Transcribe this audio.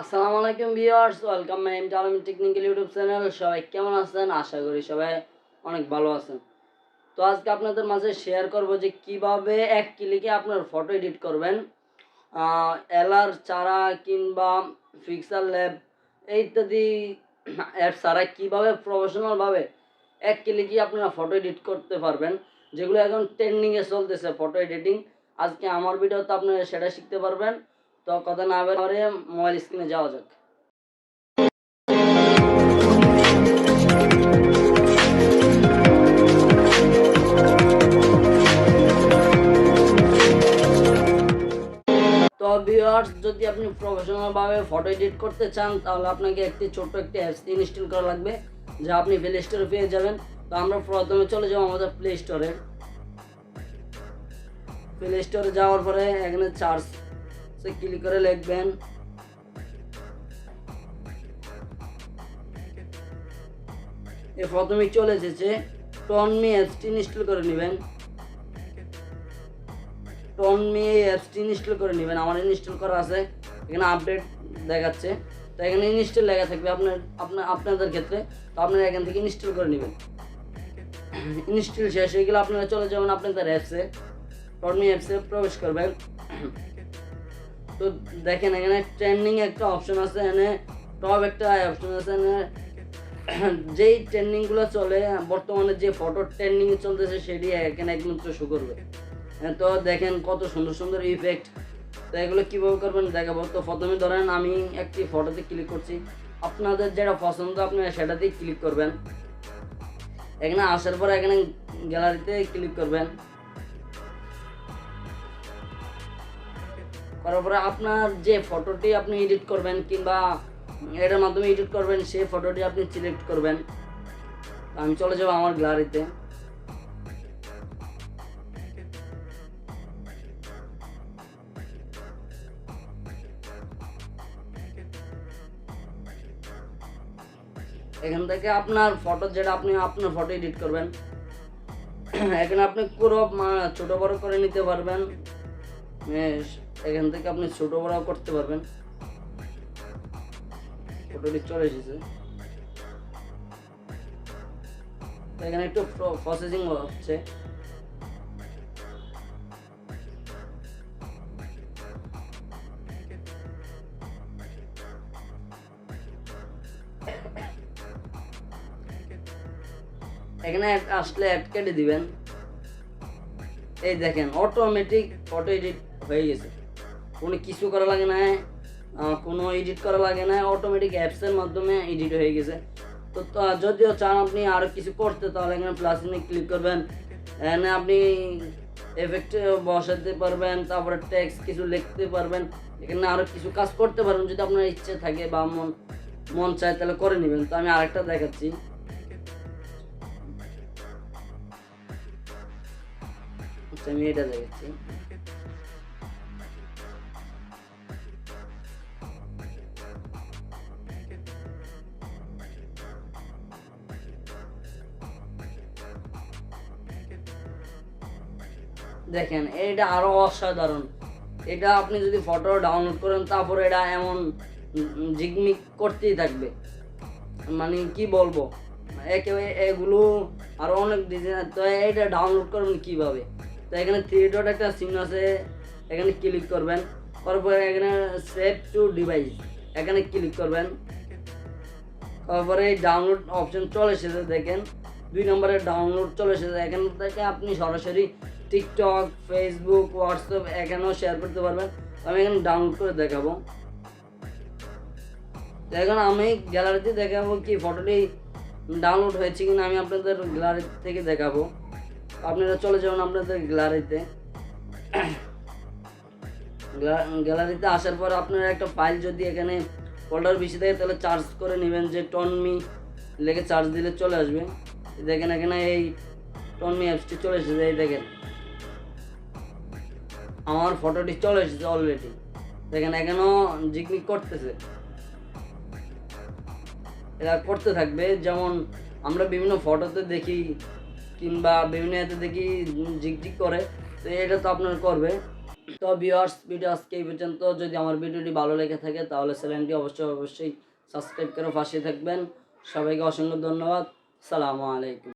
আসসালামু আলাইকুম viewers, welcome my টালামি টেকনিক্যাল ইউটিউব চ্যানেল। সবাই কেমন আছেন? আশা করি সবাই অনেক ভালো আছেন। তো আজকে আপনাদের মাঝে শেয়ার করব যে কিভাবে এক ক্লিকে আপনার ফটো এডিট করবেন। এলআর ছাড়া কিংবা পিক্সেল ল্যাব ইত্যাদি অ্যাপ ছাড়া কীভাবে প্রফেশনালভাবে এক ক্লিকে আপনারা ফটো এডিট করতে পারবেন, যেগুলো এখন ট্রেন্ডিংয়ে চলতেছে ফটো এডিটিং। আজকে আমার ভিডিওতে আপনারা সেটা শিখতে পারবেন। তো কথা না বলে মোবাইল স্ক্রিনে যাওয়া যাক। তো ভিউয়ার্স, যদি আপনি প্রফেশনালভাবে ফটো এডিট করতে চান তাহলে আপনাকে ছোট্ট একটি অ্যাপস ইনস্টল করা লাগবে, যা আপনি প্লে স্টোরে পেয়ে যাবেন। তো আমরা প্রথমে চলে যাবো আমাদের প্লে স্টোরে। প্লে স্টোরে যাওয়ার পরে এখানে সার্চে ক্লিক করে লিখবেন প্রথমেই চলে এসেছে টনমি অ্যাপসটি ইনস্টল করে নেবেন। টনমি এই অ্যাপসটি ইনস্টল করে নেবেন। আমার ইনস্টল করা আছে, এখানে আপডেট দেখাচ্ছে। তো এখানে ইনস্টল লেখা থাকবে আপনাদের ক্ষেত্রে। তো আপনারা এখান থেকে ইনস্টল করে নেবেন। ইনস্টল শেষ হয়ে গেলে আপনারা চলে যাবেন আপনাদের অ্যাপসে, টনমি অ্যাপসে প্রবেশ করবেন। তো দেখেন এখানে ট্রেন্ডিং একটা অপশন আছে, এখানে টপ একটা অপশন আছে। এখানে যেই ট্রেন্ডিংগুলো চলে বর্তমানে, যে ফটো ট্রেন্ডিং চলতেছে সেটি এখানে একমাত্র শো করবে। তো দেখেন কত সুন্দর সুন্দর ইফেক্ট। তো এগুলো কীভাবে করবেন দেখাবো। তো প্রথমে ধরেন আমি একটি ফটোতে ক্লিক করছি, আপনাদের যেটা পছন্দ আপনারা সেটাতেই ক্লিক করবেন। এখানে আসার পর এখানে গ্যালারিতে ক্লিক করবেন। করার পরে আপনার যে ফটোটি আপনি এডিট করবেন কিংবা এটার মাধ্যমে এডিট করবেন, সেই ফটোটি আপনি সিলেক্ট করবেন। আমি চলে যাব আমার গ্যালারিতে। এখান থেকে আপনার ফটো যেটা আপনি আপনার ফটো এডিট করবেন, এখানে আপনি ক্রপ ছোট বড় করে নিতে পারবেন। এখান থেকে আপনি ছোট বড় করতে পারবেন। ফটোটি চলে এসেছে। এখানে একটু প্রসেসিং হচ্ছে। এখানে আসলে অ্যাড কেটে দিবেন। এই দেখেন অটোমেটিক ফটো এডিট হয়ে গেছে, কোনো কিছু করা লাগে না, কোনো এডিট করা লাগে না, অটোমেটিক অ্যাপসের মাধ্যমে এডিট হয়ে গেছে। তো যদিও চান আপনি আরও কিছু করতে, তাহলে এখানে প্লাস নিয়ে ক্লিক করবেন। এখানে আপনি এফেক্ট বসাতে পারবেন, তারপরে টেক্সট কিছু লিখতে পারবেন, এখানে আরও কিছু কাজ করতে পারবেন যদি আপনার ইচ্ছে থাকে বা মন চায় তাহলে করে নেবেন। তো আমি আরেকটা দেখাচ্ছি। আমি এটা দেখাচ্ছি। দেখেন এটা আরো অসাধারণ। এটা আপনি যদি ফটো ডাউনলোড করেন তারপরে এটা এমন ঝিকমিক করতেই থাকবে, মানে কি বলবো, একেবারে এগুলো আরো অনেক ডিজাইন। তো এটা ডাউনলোড করবেন কিভাবে? তো এখানে 3 ডট একটা চিহ্ন আছে, এখানে ক্লিক করবেন। তারপরে এখানে সেভ টু ডিভাইস, এখানে ক্লিক করবেন। তারপরে এই ডাউনলোড অপশন চলে এসেছে, দেখেন 2 নম্বরে ডাউনলোড চলে এসেছে। এখান থেকে আপনি সরাসরি টিকটক, ফেসবুক, হোয়াটসঅ্যাপ এখানেও শেয়ার করতে পারবেন। আমি এখানে ডাউনলোড করে দেখাবো। এখন আমি গ্যালারিতে দেখাবো কি ফটোটি ডাউনলোড হয়েছে কিনা, আমি আপনাদের গ্যালারি থেকে দেখাবো। আপনারা চলে যাবেন আপনাদের গ্যালারিতে। গ্যালারিতে আসার পর আপনারা একটা ফাইল যদি এখানে ফোল্ডার বেশি থাকে তাহলে চার্জ করে নেবেন, যে টনমি লেগে চার্জ দিলে চলে আসবে। দেখেন এখানে এই টনমি অ্যাপসটি চলে এসেছে। এই দেখেন আমার ফটোটি চলে এসেছে অলরেডি। দেখেন এখানেও জিকমিক করতেছে, এটা করতে থাকবে। যেমন আমরা বিভিন্ন ফটোতে দেখি কিংবা বিভিন্ন এতে দেখি ঝিকঝিক করে, তো এটা তো আপনার করবে। তো ভিউয়ার্স, ভিডিও আজকে এই পর্যন্ত। যদি আমার ভিডিওটি ভালো লেগে থাকে তাহলে চ্যানেলটি অবশ্যই সাবস্ক্রাইব করে পাশে থাকবেন। সবাইকে অসংখ্য ধন্যবাদ। আসসালামু আলাইকুম।